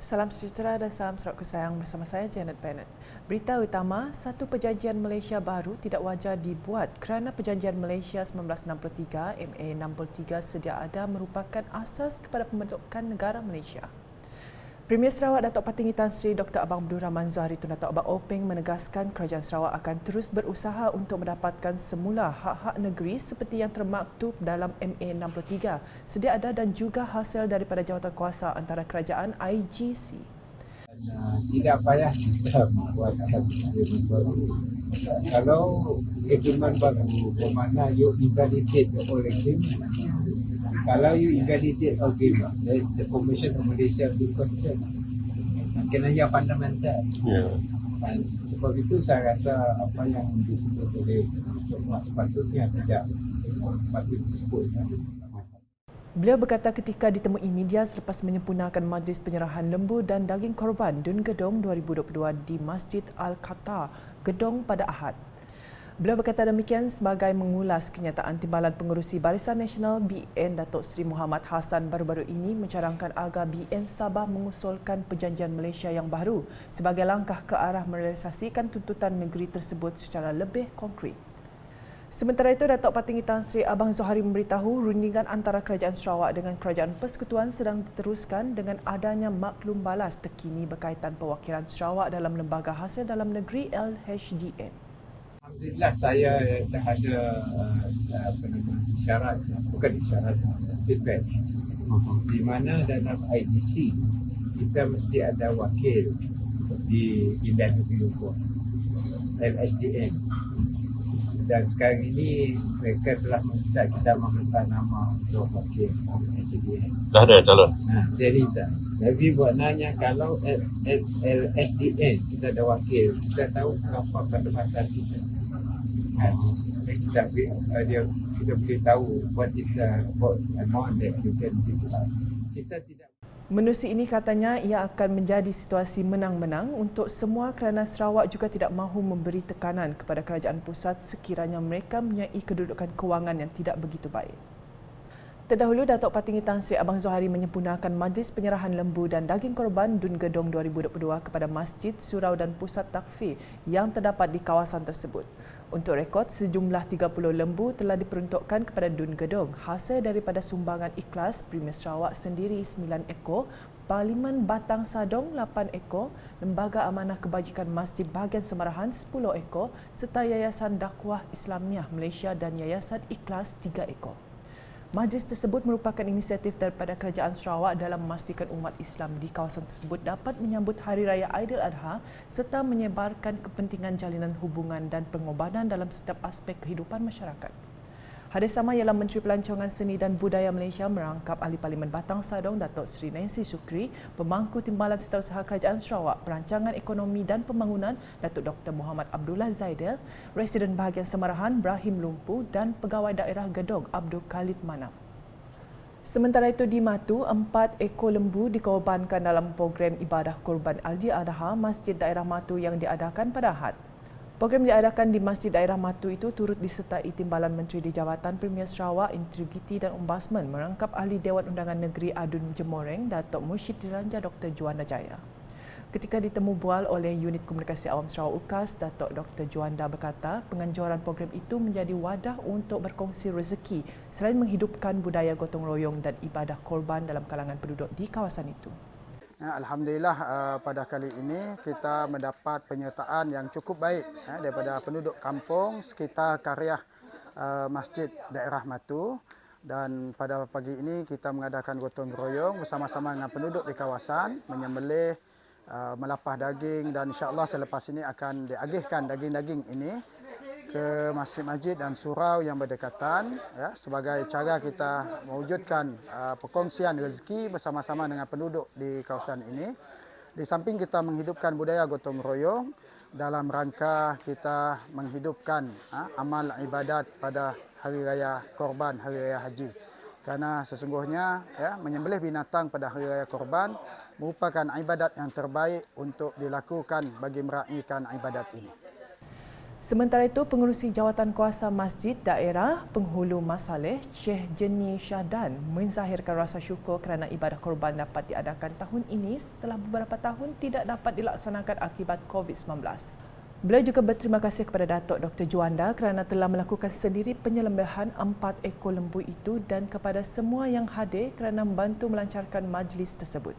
Salam sejahtera dan salam Sarawak Kesayang bersama saya Janet Bennett. Berita utama, satu perjanjian Malaysia baru tidak wajar dibuat kerana perjanjian Malaysia 1963 MA 63 sedia ada merupakan asas kepada pembentukan negara Malaysia. Premier Sarawak Datuk Patinggi Tan Sri Dr. Abang Abdul Rahman Zahari Tun Datuk Abang Openg menegaskan kerajaan Sarawak akan terus berusaha untuk mendapatkan semula hak-hak negeri seperti yang termaktub dalam MA 63 sedia ada dan juga hasil daripada jawatankuasa antara kerajaan IGC. Tidak payah kita buat agreement baru. Kalau agreement baru bermakna you invalidate the old agreement. Kalau you invalidate agreement, the formation of Malaysia will be questioned. Kena yang fundamental. Dan sebab itu saya rasa apa yang disebut oleh Dr. Muhammad sepatutnya tidak patut disebut. Beliau berkata ketika ditemui media selepas menyempurnakan majlis penyerahan lembu dan daging korban Dun Gedong 2022 di Masjid Al-Qatar, Gedong pada Ahad. Beliau berkata demikian sebagai mengulas kenyataan Timbalan Pengerusi Barisan Nasional BN Datuk Seri Muhammad Hassan baru-baru ini mencadangkan agar BN Sabah mengusulkan perjanjian Malaysia yang baru sebagai langkah ke arah merealisasikan tuntutan negeri tersebut secara lebih konkret. Sementara itu, Datuk Patinggi Tan Sri Abang Zohari memberitahu rundingan antara Kerajaan Sarawak dengan Kerajaan Persekutuan sedang diteruskan dengan adanya maklum balas terkini berkaitan perwakilan Sarawak dalam Lembaga Hasil Dalam Negeri LHDN. Alhamdulillah saya dah ada isyarat, bukan isyarat, feedback di mana dalam IDC kita mesti ada wakil di Pilihan Negeri Lumpur LHDN, dan sekarang ini mereka telah menstart kita meminta nama untuk wakil LHDN. Dah ada calon? Jadi tak. Tapi buat nanya kalau LHDN kita ada wakil, kita tahu berapa pendapatan kita. Kita boleh tahu what is the amount that you can give. Kita tidak. Menerusi ini katanya ia akan menjadi situasi menang-menang untuk semua kerana Sarawak juga tidak mahu memberi tekanan kepada kerajaan pusat sekiranya mereka mempunyai kedudukan kewangan yang tidak begitu baik. Terdahulu, Datuk Patinggi Tan Sri Abang Zohari menyempurnakan majlis penyerahan lembu dan daging korban Dun Gedong 2022 kepada masjid, surau dan pusat takfir yang terdapat di kawasan tersebut. Untuk rekod, sejumlah 30 lembu telah diperuntukkan kepada Dun Gedong hasil daripada sumbangan ikhlas Premier Sarawak sendiri 9 ekor, Parlimen Batang Sadong 8 ekor, Lembaga Amanah Kebajikan Masjid Bahagian Semarahan 10 ekor serta Yayasan Dakwah Islamiah Malaysia dan Yayasan Ikhlas 3 ekor. Majlis tersebut merupakan inisiatif daripada Kerajaan Sarawak dalam memastikan umat Islam di kawasan tersebut dapat menyambut Hari Raya Aidiladha serta menyebarkan kepentingan jalinan hubungan dan pengorbanan dalam setiap aspek kehidupan masyarakat. Hadir sama ialah Menteri Pelancongan Seni dan Budaya Malaysia merangkap Ahli Parlimen Batang Sadong Datuk Seri Nancy Sukri, Pemangku Timbalan Setiausaha Kerajaan Sarawak, Perancangan Ekonomi dan Pembangunan Datuk Dr. Muhammad Abdullah Zaidel, Residen Bahagian Semarahan Brahim Lumpu dan Pegawai Daerah Gedong Abdul Khalid Manap. Sementara itu di Matu, 4 ekor lembu dikorbankan dalam program ibadah korban Aidiladha Masjid Daerah Matu yang diadakan pada Ahad. Program diadakan di Masjid Daerah Matu itu turut disertai Timbalan Menteri di Jabatan Premier Sarawak, Integriti dan Ombudsman merangkap Ahli Dewan Undangan Negeri Adun Jemoreng, Datuk Mursyid Diranja Dr. Juanda Jaya. Ketika ditemu bual oleh Unit Komunikasi Awam Sarawak UKAS, Datuk Dr. Juanda berkata penganjuran program itu menjadi wadah untuk berkongsi rezeki selain menghidupkan budaya gotong royong dan ibadah korban dalam kalangan penduduk di kawasan itu. Alhamdulillah pada kali ini kita mendapat penyertaan yang cukup baik daripada penduduk kampung sekitar Karyah Masjid Daerah Matu, dan pada pagi ini kita mengadakan gotong royong bersama-sama dengan penduduk di kawasan menyembelih, melapah daging, dan insya-Allah selepas ini akan diagihkan daging-daging ini ke masjid-masjid dan surau yang berdekatan sebagai cara kita mewujudkan perkongsian rezeki bersama-sama dengan penduduk di kawasan ini. Di samping kita menghidupkan budaya gotong royong dalam rangka kita menghidupkan amal ibadat pada Hari Raya Korban, Hari Raya Haji. Karena sesungguhnya menyembelih binatang pada Hari Raya Korban merupakan ibadat yang terbaik untuk dilakukan bagi meraihkan ibadat ini. Sementara itu, pengerusi jawatan kuasa Masjid Daerah Penghulu Masaleh, Syekh Jeni Syahdan menzahirkan rasa syukur kerana ibadah korban dapat diadakan tahun ini setelah beberapa tahun tidak dapat dilaksanakan akibat COVID-19. Beliau juga berterima kasih kepada Datuk Dr. Juanda kerana telah melakukan sendiri penyembelihan 4 ekor lembu itu dan kepada semua yang hadir kerana membantu melancarkan majlis tersebut.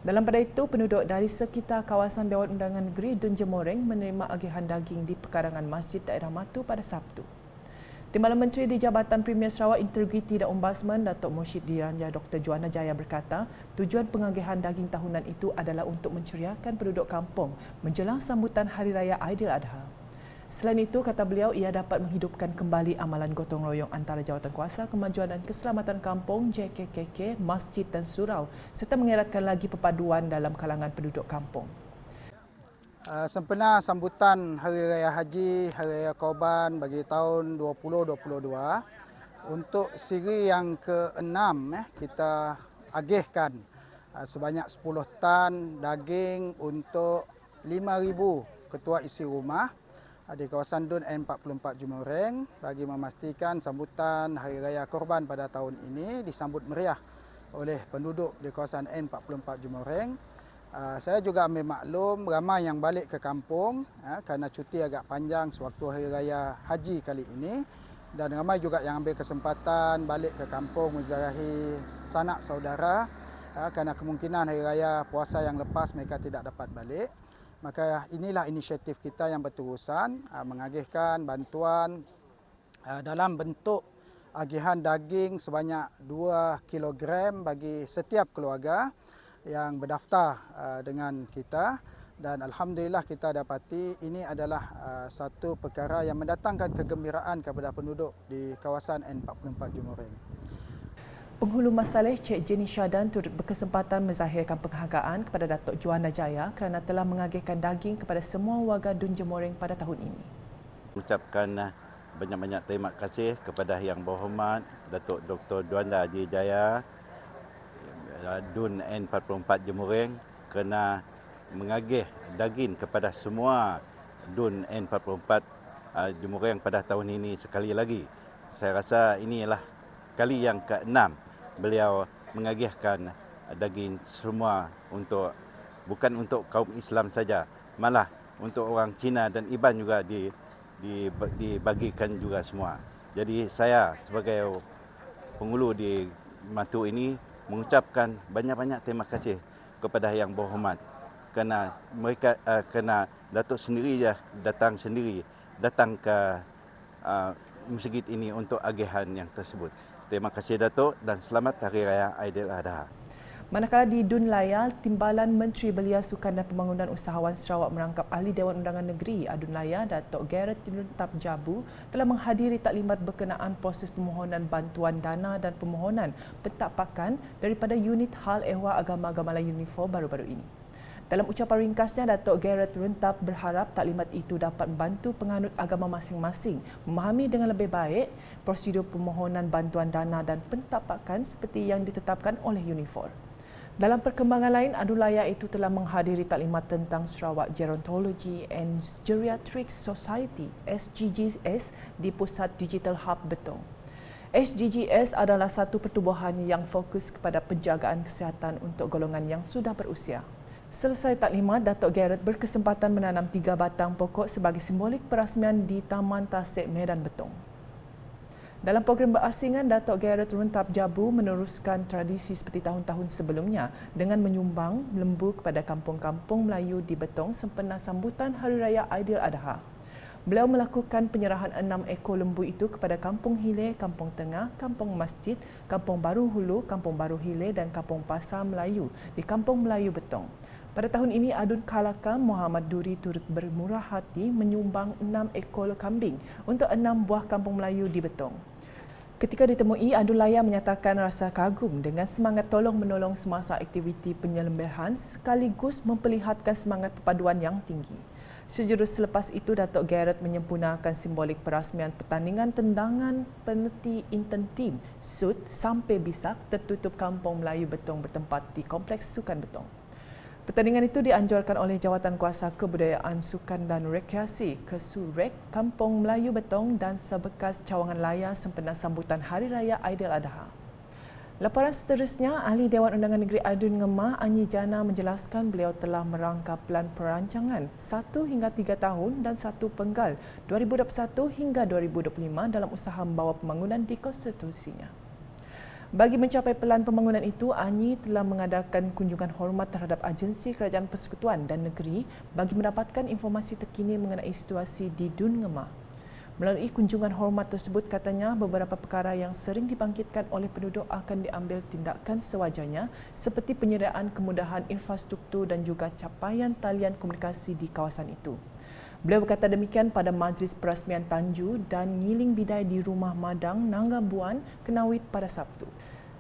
Dalam pada itu, penduduk dari sekitar kawasan Dewan Undangan Negeri Dun Jemoreng menerima agihan daging di pekarangan Masjid Daerah Matu pada Sabtu. Timbalan Menteri di Jabatan Premier Sarawak Integriti dan Ombudsman Datuk Moshid Diranja Dr. Juana Jaya berkata, tujuan pengagihan daging tahunan itu adalah untuk menceriakan penduduk kampung menjelang sambutan Hari Raya Aidiladha. Selain itu, kata beliau, ia dapat menghidupkan kembali amalan gotong royong antara Jawatankuasa Kemajuan dan Keselamatan Kampung JKKK, masjid dan surau serta mengeratkan lagi perpaduan dalam kalangan penduduk kampung. Sempena sambutan Hari Raya Haji, Hari Raya Korban bagi tahun 2022, untuk siri yang ke-6 kita agihkan sebanyak 10 tan daging untuk 5,000 ketua isi rumah di kawasan Dun N44 Jemoreng bagi memastikan sambutan Hari Raya Korban pada tahun ini disambut meriah oleh penduduk di kawasan N44 Jemoreng. Saya juga ambil maklum ramai yang balik ke kampung kerana cuti agak panjang sewaktu Hari Raya Haji kali ini, dan ramai juga yang ambil kesempatan balik ke kampung menziarahi sanak saudara kerana kemungkinan Hari Raya puasa yang lepas mereka tidak dapat balik. Maka inilah inisiatif kita yang berterusan mengagihkan bantuan dalam bentuk agihan daging sebanyak 2 kilogram bagi setiap keluarga yang berdaftar dengan kita, dan alhamdulillah kita dapati ini adalah satu perkara yang mendatangkan kegembiraan kepada penduduk di kawasan N44 Jemoreng. Penghulu Masaleh Cik Jeni Syahdan turut berkesempatan menzahirkan penghargaan kepada Datuk Juana Jaya kerana telah mengagihkan daging kepada semua warga Dun Jemoreng pada tahun ini. Ucapkan banyak-banyak terima kasih kepada Yang Berhormat Datuk Dr. Juanda Jaya Dun N44 Jemoreng kerana mengagih daging kepada semua Dun N44 Jemoreng pada tahun ini sekali lagi. Saya rasa inilah kali yang ke-6 beliau mengagihkan daging semua bukan untuk kaum Islam saja, malah untuk orang Cina dan Iban juga dibagikan juga semua. Jadi saya sebagai penghulu di Matu ini mengucapkan banyak-banyak terima kasih kepada Yang Berhormat kerana mereka kerana Datuk sendiri datang ke masjid ini untuk agihan yang tersebut. Terima kasih Datuk dan selamat Hari Raya Aidiladha. Manakala di Dun Laya, Timbalan Menteri Belia Sukan dan Pembangunan Usahawan Sarawak merangkap Ahli Dewan Undangan Negeri Adun Laya, Datuk Gareth Runtap Jabu telah menghadiri taklimat berkenaan proses permohonan bantuan dana dan permohonan pentapakan daripada Unit Hal Ehwal Agama-Agama Melayu Unifor baru-baru ini. Dalam ucapan ringkasnya, Datuk Gareth Runtap berharap taklimat itu dapat membantu penganut agama masing-masing memahami dengan lebih baik prosedur permohonan bantuan dana dan pentapakan seperti yang ditetapkan oleh Unifor. Dalam perkembangan lain, Adun Laya itu telah menghadiri taklimat tentang Sarawak Gerontology and Geriatrics Society (SGGS) di Pusat Digital Hub Betong. SGGS adalah satu pertubuhan yang fokus kepada penjagaan kesihatan untuk golongan yang sudah berusia. Selesai taklimat, Datuk Gareth berkesempatan menanam 3 batang pokok sebagai simbolik perasmian di Taman Tasik Medan Betong. Dalam program berasingan, Datuk Gareth Runtap Jabu meneruskan tradisi seperti tahun-tahun sebelumnya dengan menyumbang lembu kepada kampung-kampung Melayu di Betong sempena sambutan Hari Raya Aidiladha. Beliau melakukan penyerahan 6 ekor lembu itu kepada Kampung Hilir, Kampung Tengah, Kampung Masjid, Kampung Baru Hulu, Kampung Baru Hilir dan Kampung Pasar Melayu di Kampung Melayu Betong. Pada tahun ini, Adun Kalaka Muhammad Duri turut bermurah hati menyumbang 6 ekor kambing untuk 6 buah kampung Melayu di Betong. Ketika ditemui, Adun Laya menyatakan rasa kagum dengan semangat tolong-menolong semasa aktiviti penyembelihan sekaligus memperlihatkan semangat perpaduan yang tinggi. Sejurus selepas itu, Datuk Gareth menyempurnakan simbolik perasmian pertandingan tendangan penalti inter-tim SUT sampai Bisak tertutup Kampung Melayu Betong bertempat di Kompleks Sukan Betong. Pertandingan itu dianjurkan oleh Jawatankuasa Kebudayaan Sukan dan Rekreasi KESUREK Kampung Melayu Betong dan sebekas cawangan layar sempena sambutan Hari Raya Aidiladha. Laporan seterusnya, Ahli Dewan Undangan Negeri Adun Ngemah Anyi Jana menjelaskan beliau telah merangka plan perancangan 1 hingga 3 tahun dan 1 penggal 2021 hingga 2025 dalam usaha membawa pembangunan di konstitusinya. Bagi mencapai pelan pembangunan itu, Anyi telah mengadakan kunjungan hormat terhadap agensi kerajaan persekutuan dan negeri bagi mendapatkan informasi terkini mengenai situasi di Dun Ngemah. Melalui kunjungan hormat tersebut, katanya beberapa perkara yang sering dibangkitkan oleh penduduk akan diambil tindakan sewajarnya seperti penyediaan kemudahan infrastruktur dan juga capaian talian komunikasi di kawasan itu. Beliau berkata demikian pada Majlis Perasmian Tanju dan Ngiling Bidai di Rumah Madang, Nanggabuan, Kenawit pada Sabtu.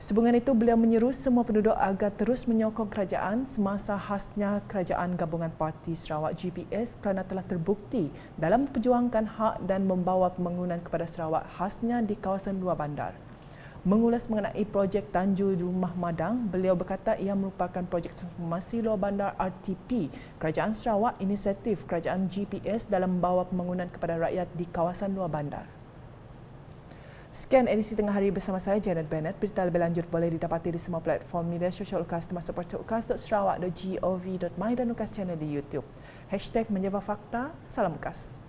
Sehubungan itu, beliau menyeru semua penduduk agar terus menyokong kerajaan semasa khasnya Kerajaan Gabungan Parti Sarawak GPS kerana telah terbukti dalam memperjuangkan hak dan membawa pembangunan kepada Sarawak khasnya di kawasan luar bandar. Mengulas mengenai projek Tanju Rumah Madang, beliau berkata ia merupakan projek transformasi luar bandar RTP Kerajaan Sarawak, inisiatif Kerajaan GPS dalam membawa pembangunan kepada rakyat di kawasan luar bandar. Sekian edisi Tengah Hari bersama saya, Janet Bennett. Berita lebih lanjut boleh didapati di semua platform media sosial UKAS termasuk portal ukas.sarawak.gov.my dan UKAS channel di YouTube. #Menjawab Fakta, salam UKAS.